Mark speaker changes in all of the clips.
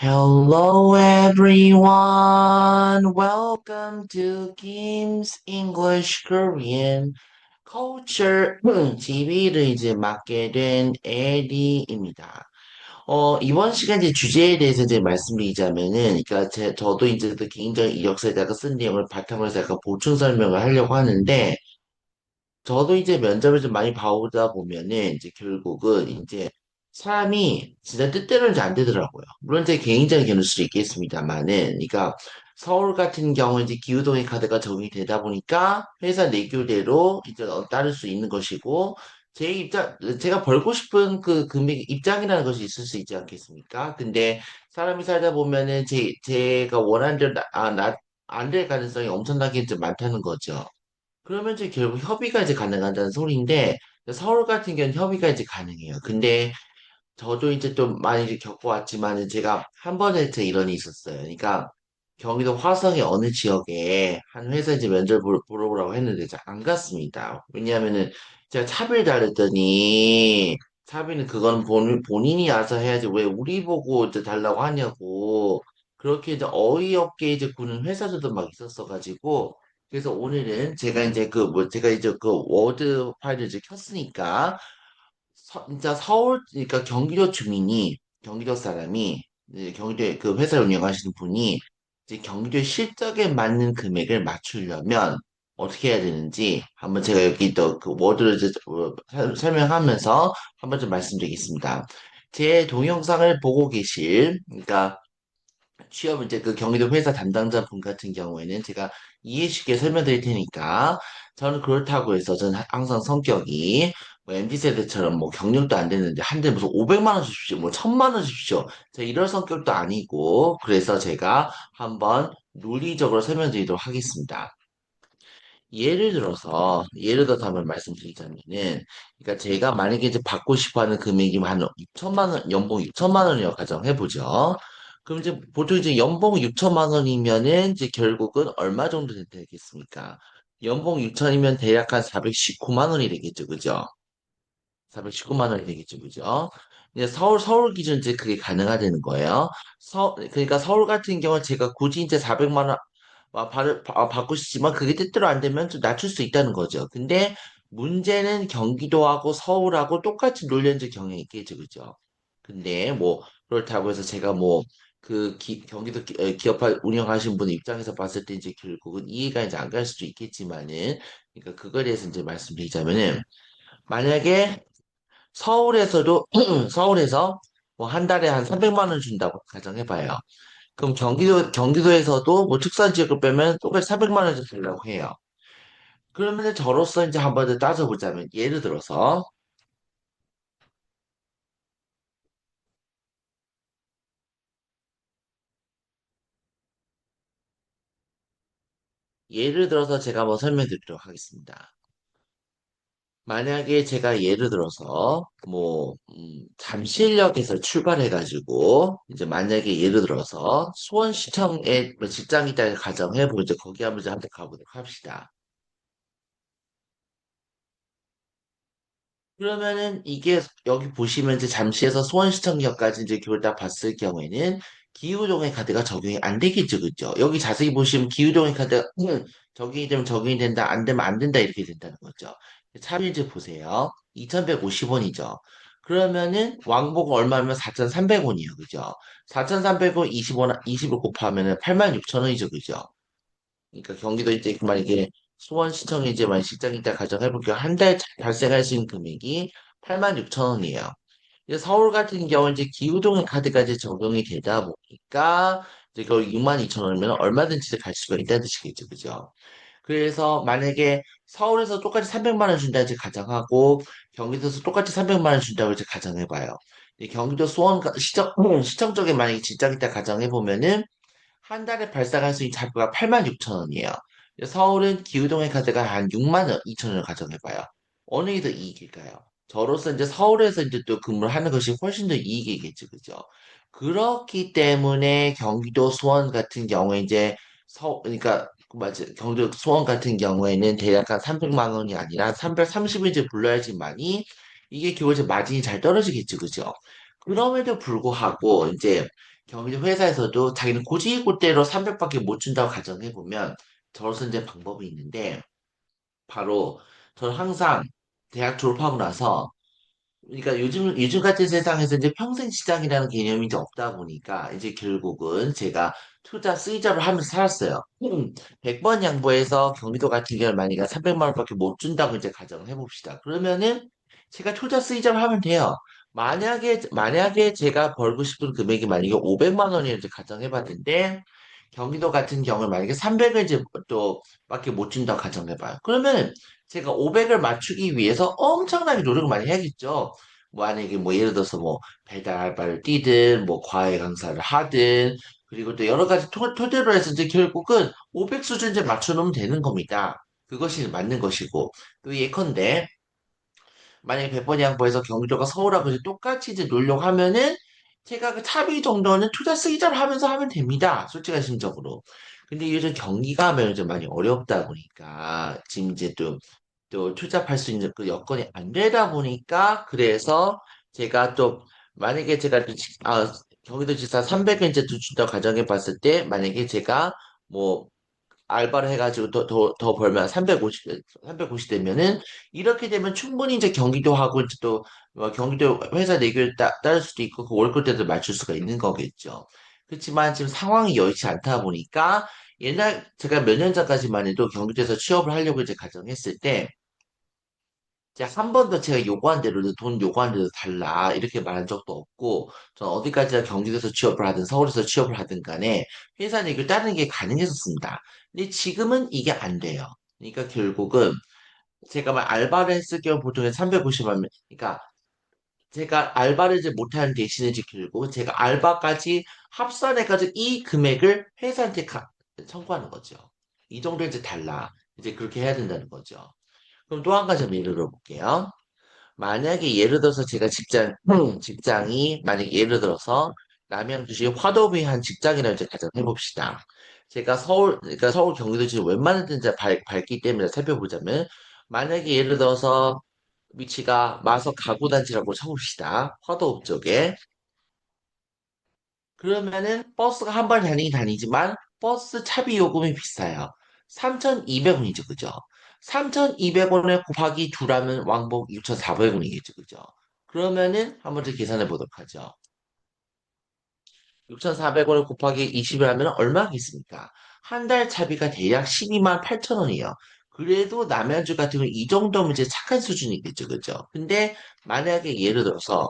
Speaker 1: Hello everyone. Welcome to Kim's English Korean Culture TV를 이제 맡게 된 에리입니다. 이번 시간 이제 주제에 대해서 이제 말씀드리자면은, 그러니까 저도 이제 그 개인적인 이력서에다가 쓴 내용을 바탕으로 해서 약간 보충 설명을 하려고 하는데, 저도 이제 면접을 좀 많이 봐오다 보면은 이제 결국은 이제 사람이 진짜 뜻대로는 이제 안 되더라고요. 물론 제 개인적인 견해일 수도 있겠습니다만은, 그러니까 서울 같은 경우 이제 기후동의 카드가 적용이 되다 보니까 회사 내규대로 이제 따를 수 있는 것이고, 제 입장, 제가 벌고 싶은 그 금액 입장이라는 것이 있을 수 있지 않겠습니까? 근데 사람이 살다 보면은 제가 원하는 대로 안 될 가능성이 엄청나게 이제 많다는 거죠. 그러면 이제 결국 협의가 이제 가능하다는 소리인데, 서울 같은 경우는 협의가 이제 가능해요. 근데 저도 이제 좀 많이 이제 겪어왔지만은 제가 한 번에 제 일원이 있었어요. 그러니까 경기도 화성의 어느 지역에 한 회사 이제 면접 보러 오라고 했는데 제가 안 갔습니다. 왜냐하면은 제가 차비를 달랬더니 차비는 그건 본인이 와서 해야지 왜 우리 보고 이제 달라고 하냐고 그렇게 이제 어이없게 이제 구는 회사들도 막 있었어가지고 그래서 오늘은 제가 이제 제가 이제 그 워드 파일을 이제 켰으니까 진짜 서울, 그러니까 경기도 주민이, 경기도 사람이, 이제 경기도에 그 회사를 운영하시는 분이 이제 경기도의 실적에 맞는 금액을 맞추려면 어떻게 해야 되는지 한번 제가 여기 또 그 워드를 이제 설명하면서 한번 좀 말씀드리겠습니다. 제 동영상을 보고 계실, 그러니까 취업 이제 그 경기도 회사 담당자 분 같은 경우에는 제가 이해 쉽게 설명드릴 테니까 저는 그렇다고 해서 저는 항상 성격이 뭐 MZ세대처럼 뭐 경력도 안 됐는데 한 대 무슨 500만 원 주십시오 뭐 1000만 원 주십시오 제가 이럴 성격도 아니고 그래서 제가 한번 논리적으로 설명드리도록 하겠습니다. 예를 들어서 한번 말씀드리자면은, 그러니까 제가 만약에 이제 받고 싶어 하는 금액이 한 6천만 원, 연봉 6천만 원이라고 가정해보죠. 그럼 이제 보통 이제 연봉 6천만 원이면은 이제 결국은 얼마 정도 되겠습니까? 연봉 6천이면 대략 한 419만 원이 되겠죠, 그죠? 419만 원이 되겠죠, 그죠? 이제 서울 기준 이제 그게 가능하다는 거예요. 그러니까 서울 같은 경우는 제가 굳이 이제 400만 원 받고 싶지만 그게 뜻대로 안 되면 좀 낮출 수 있다는 거죠. 근데 문제는 경기도하고 서울하고 똑같이 놀려진 경향이 있겠죠, 그죠? 근데 뭐 그렇다고 해서 제가 뭐 경기도 기업 운영하신 분 입장에서 봤을 때 이제 결국은 이해가 이제 안 갈 수도 있겠지만은 그러니까 그거에 대해서 이제 말씀드리자면은 만약에 서울에서도 서울에서 뭐 한 달에 한 300만 원 준다고 가정해봐요. 그럼 경기도에서도 뭐 특산 지역을 빼면 똑같이 400만 원씩 주려고 해요. 그러면 저로서 이제 한번 더 따져보자면, 예를 들어서 제가 한번 설명드리도록 하겠습니다. 만약에 제가 예를 들어서, 잠실역에서 출발해가지고, 이제 만약에 예를 들어서 수원시청에 뭐 직장이 있다고 가정해보고, 이제 거기 한번 이제 한번 가보도록 합시다. 그러면은 이게 여기 보시면 이제 잠시에서 수원시청역까지 이제 교를 다 봤을 경우에는 기후동의 카드가 적용이 안 되겠죠, 그죠? 여기 자세히 보시면 기후동의 카드가 적용이 되면 적용이 된다, 안 되면 안 된다 이렇게 된다는 거죠. 차비를 보세요. 2,150원이죠. 그러면은 왕복 얼마면 4,300원이에요, 그죠? 4,300원 20원, 20을 곱하면은 86,000원이죠, 그죠? 그러니까 경기도 이제 만약에 수원시청에 이제 만약 직장이 있다 가정해볼게요. 한 달 발생할 수 있는 금액이 86,000원이에요. 서울 같은 경우는 이제 기후동의 카드까지 적용이 되다 보니까 이제 거의 62,000원이면 얼마든지 갈 수가 있다는 뜻이겠죠. 그죠? 그래서 만약에 서울에서 똑같이 300만 원 준다 이제 가정하고 경기도에서 똑같이 300만 원 준다고 이제 가정해봐요. 경기도 시청 쪽에 만약에 직장 있다 가정해보면은 한 달에 발생할 수 있는 자료가 86,000원이에요. 서울은 기후동의 카드가 한 6만 원, 2천 원을 가정해봐요. 어느 게 더 이익일까요? 저로서 이제 서울에서 이제 또 근무를 하는 것이 훨씬 더 이익이겠죠, 그죠? 그렇기 때문에 경기도 수원 같은 경우에 이제 그러니까 맞아, 경기도 수원 같은 경우에는 대략 한 300만 원이 아니라 330을 이제 불러야지만이 이게 결국 이제 마진이 잘 떨어지겠죠, 그죠? 그럼에도 불구하고 이제 경기도 회사에서도 자기는 고지고대로 300밖에 못 준다고 가정해보면 저로서 이제 방법이 있는데 바로 저는 항상 대학 졸업하고 나서 그러니까 요즘 같은 세상에서 이제 평생 시장이라는 개념이 이제 없다 보니까 이제 결국은 제가 투자 쓰이자를 하면서 살았어요. 100번 양보해서 경기도 같은 경우는 만약에 300만 원밖에 못 준다고 이제 가정을 해봅시다. 그러면은 제가 투자 쓰이자를 하면 돼요. 만약에 제가 벌고 싶은 금액이 만약에 500만 원이라고 이제 가정해봤는데 경기도 같은 경우는 만약에 300을 이제 또 밖에 못 준다고 가정해봐요. 그러면 제가 500을 맞추기 위해서 엄청나게 노력을 많이 해야겠죠. 뭐 만약에 뭐 예를 들어서 뭐 배달 알바를 뛰든 뭐 과외 강사를 하든 그리고 또 여러 가지 토대로 해서 이제 결국은 500 수준 이제 맞춰놓으면 되는 겁니다. 그것이 맞는 것이고 또 예컨대 만약에 100번 양보해서 경기도가 서울하고 이제 똑같이 이제 놀려고 하면은 제가 그 차비 정도는 투자 쓰이자를 하면서 하면 됩니다. 솔직한 심적으로. 근데 요즘 경기가 하면 이제 많이 어렵다 보니까 지금 이제 또 투잡할 수 있는 그 여건이 안 되다 보니까 그래서 제가 또 만약에 제가 경기도 지사 300원 이제 준다고 가정해 봤을 때 만약에 제가 뭐 알바를 해가지고 더 벌면 350 되면은, 이렇게 되면 충분히 이제 경기도하고 이제 또 경기도 회사 내규를 따를 수도 있고, 그 월급대도 맞출 수가 있는 거겠죠. 그렇지만 지금 상황이 여의치 않다 보니까, 제가 몇 년 전까지만 해도 경기도에서 취업을 하려고 이제 가정했을 때, 제가 한 번도 제가 요구한 대로, 돈 요구한 대로 달라, 이렇게 말한 적도 없고, 전 어디까지나 경기도에서 취업을 하든 서울에서 취업을 하든 간에 회사 내규를 따르는 게 가능했었습니다. 근데 지금은 이게 안 돼요. 그러니까 결국은 제가 막 알바를 했을 경우 보통 350만, 그러니까 제가 알바를 이제 못하는 대신에 이제 결국 제가 알바까지 합산해가지고 이 금액을 회사한테 청구하는 거죠. 이 정도 이제 달라. 이제 그렇게 해야 된다는 거죠. 그럼 또 한 가지 예를 들어볼게요. 만약에 예를 들어서 제가 직장이, 만약에 예를 들어서 남양주시 화도구의 한 직장이라고 이제 가정해 봅시다. 제가 그러니까 서울 경기도 지금 웬만한 데는 이제 밝기 때문에 살펴보자면, 만약에 예를 들어서 위치가 마석 가구단지라고 쳐봅시다. 화도읍 쪽에. 그러면은 버스가 한 번 다니긴 다니지만 버스 차비 요금이 비싸요. 3,200원이죠, 그죠? 3,200원에 곱하기 2라면 왕복 6,400원이겠죠, 그죠? 그러면은 한번 더 계산해 보도록 하죠. 6,400원을 곱하기 20을 하면 얼마겠습니까? 한 달 차비가 대략 12만 8천 원이에요. 그래도 남양주 같은 경우 이 정도면 이제 착한 수준이겠죠, 그죠? 근데 만약에 예를 들어서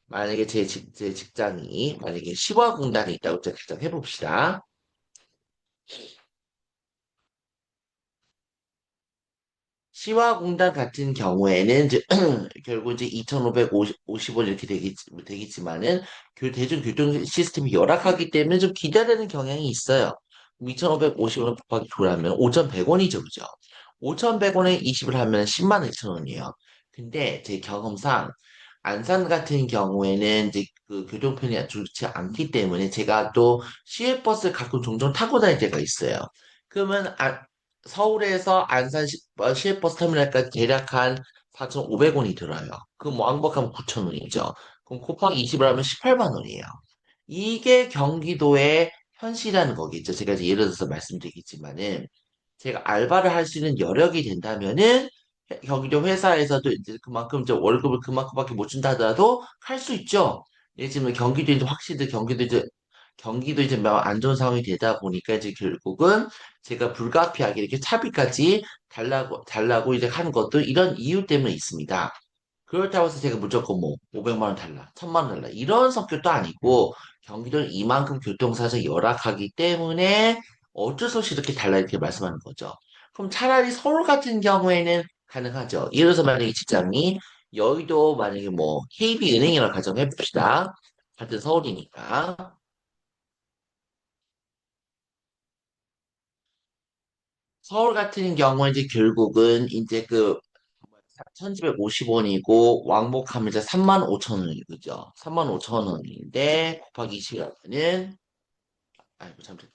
Speaker 1: 만약에 제 직장이 만약에 시화공단에 있다고 가정해 봅시다. 시화공단 같은 경우에는 이제 결국 이제 2,550원 이렇게 되겠지만은 대중교통 시스템이 열악하기 때문에 좀 기다리는 경향이 있어요. 2,550원 곱하기 2라면 5,100원이죠, 그죠? 5,100원에 20을 하면 10만 2천 원이에요. 근데 제 경험상 안산 같은 경우에는 이제 그 교통편이 좋지 않기 때문에 제가 또 시외버스를 가끔 종종 타고 다닐 때가 있어요. 그러면 서울에서 안산 시외버스 터미널까지 대략 한 4,500원이 들어요. 그럼 뭐 왕복하면 9,000원이죠. 그럼 곱하기 20을 하면 18만 원이에요. 이게 경기도의 현실이라는 거겠죠. 제가 이제 예를 들어서 말씀드리겠지만은 제가 알바를 할 수 있는 여력이 된다면은 경기도 회사에서도 이제 그만큼 저 월급을 그만큼밖에 못 준다 하더라도 할 수 있죠. 예, 지금 경기도 이제 확실히 경기도 이제 안 좋은 상황이 되다 보니까 이제 결국은 제가 불가피하게 이렇게 차비까지 달라고 이제 하는 것도 이런 이유 때문에 있습니다. 그렇다고 해서 제가 무조건 뭐 500만 원 달라, 1000만 원 달라 이런 성격도 아니고 경기도는 이만큼 교통사정이 열악하기 때문에 어쩔 수 없이 이렇게 달라 이렇게 말씀하는 거죠. 그럼 차라리 서울 같은 경우에는 가능하죠. 예를 들어서 만약에 직장이 여의도 만약에 뭐 KB은행이라고 가정해 봅시다. 같은 서울이니까. 서울 같은 경우에 이제 결국은 이제 그 1,250원이고 왕복하면 이제 3만 5천 원이 그죠? 3만 5천 원인데 곱하기 20하면은 아이고 잠깐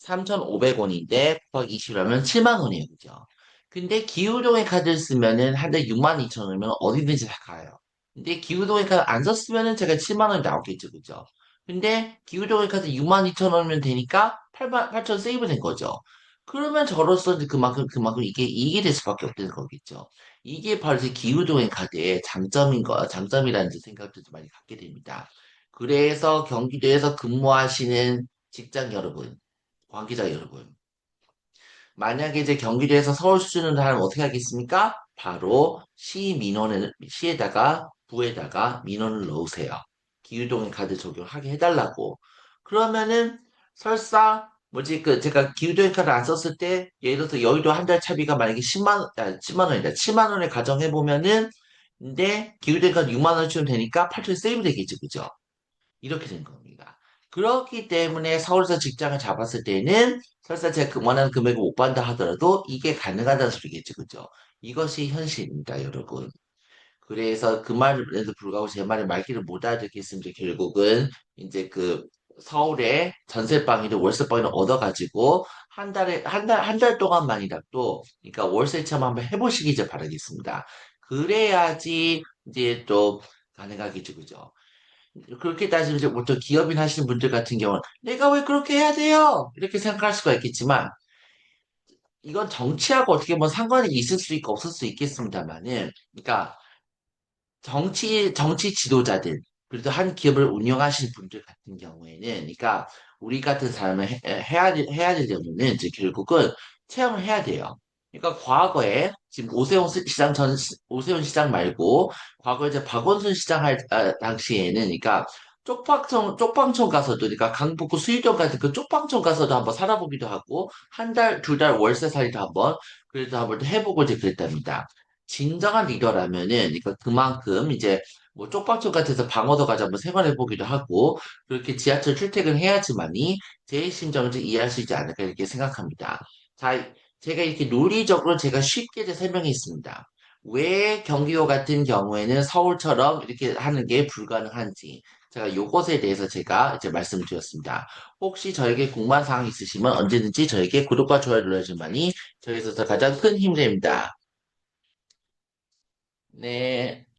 Speaker 1: 3,500원인데 곱하기 20하면 7만 원이에요. 그죠? 근데 기후동의 카드를 쓰면은 한 달 6만 2천 원이면 어디든지 다 가요. 근데 기후동의 카드 안 썼으면은 제가 7만 원이 나오겠죠, 그죠? 근데 기후동의 카드 6만 2천 원이면 되니까 8만 8천 세이브 된 거죠. 그러면 저로서 이제 그만큼 이게 이익이 될 수밖에 없다는 거겠죠. 이게 바로 이제 기후동의 카드의 장점이라는 이제 생각도 좀 많이 갖게 됩니다. 그래서 경기도에서 근무하시는 직장 여러분, 관계자 여러분, 만약에 이제 경기도에서 서울 수준으로 하면 어떻게 하겠습니까? 바로 시에다가 부에다가 민원을 넣으세요. 기후동의 카드 적용하게 해달라고. 그러면은 설사 뭐지 그 제가 기후동의 카드 안 썼을 때 예를 들어서 여의도 한 달 차비가 만약에 10만 원이다. 7만 원을 가정해 보면은 근데 기후동의 카드 6만 원 주면 되니까 8천 세이브 되겠죠, 그죠? 이렇게 된 겁니다. 그렇기 때문에 서울에서 직장을 잡았을 때는 설사 제가 원하는 금액을 못 받는다 하더라도 이게 가능하다는 소리겠죠. 그죠? 이것이 현실입니다, 여러분. 그래서 그 말에도 불구하고 제 말을 말귀를 못 알아듣겠으면 결국은 이제 그 서울에 전세방이든 월세방이든 얻어가지고 한 달 동안만이라도 그러니까 월세 체험 한번 해보시기 이제 바라겠습니다. 그래야지 이제 또 가능하겠죠. 그죠? 그렇게 따지면 이제 보통 기업인 하시는 분들 같은 경우는 내가 왜 그렇게 해야 돼요? 이렇게 생각할 수가 있겠지만 이건 정치하고 어떻게 보면 상관이 있을 수 있고 없을 수 있겠습니다만은 그러니까 정치 지도자들, 그래도 한 기업을 운영하시는 분들 같은 경우에는, 그러니까 우리 같은 사람을 해야 되려면은 이제 결국은 체험을 해야 돼요. 그러니까 과거에 지금 오세훈 시장 말고 과거에 이제 박원순 시장 당시에는 그러니까 쪽방촌 가서도 그러니까 강북구 수유동 같은 그 쪽방촌 가서도 한번 살아보기도 하고 한 달, 두 달 월세 살이도 한번 그래도 한번 해보고 이제 그랬답니다. 진정한 리더라면은, 그러니까 그만큼 이제 뭐 쪽방촌 같아서 방어도 가자 한번 생활해 보기도 하고, 그렇게 지하철 출퇴근해야지만이 제 심정을 좀 이해할 수 있지 않을까 이렇게 생각합니다. 자, 제가 이렇게 논리적으로 제가 쉽게 이제 설명해 있습니다. 왜 경기도 같은 경우에는 서울처럼 이렇게 하는 게 불가능한지, 제가 요것에 대해서 제가 이제 말씀드렸습니다. 혹시 저에게 궁금한 사항 있으시면 언제든지 저에게 구독과 좋아요 눌러주면이 저에게서 가장 큰 힘이 됩니다. 네.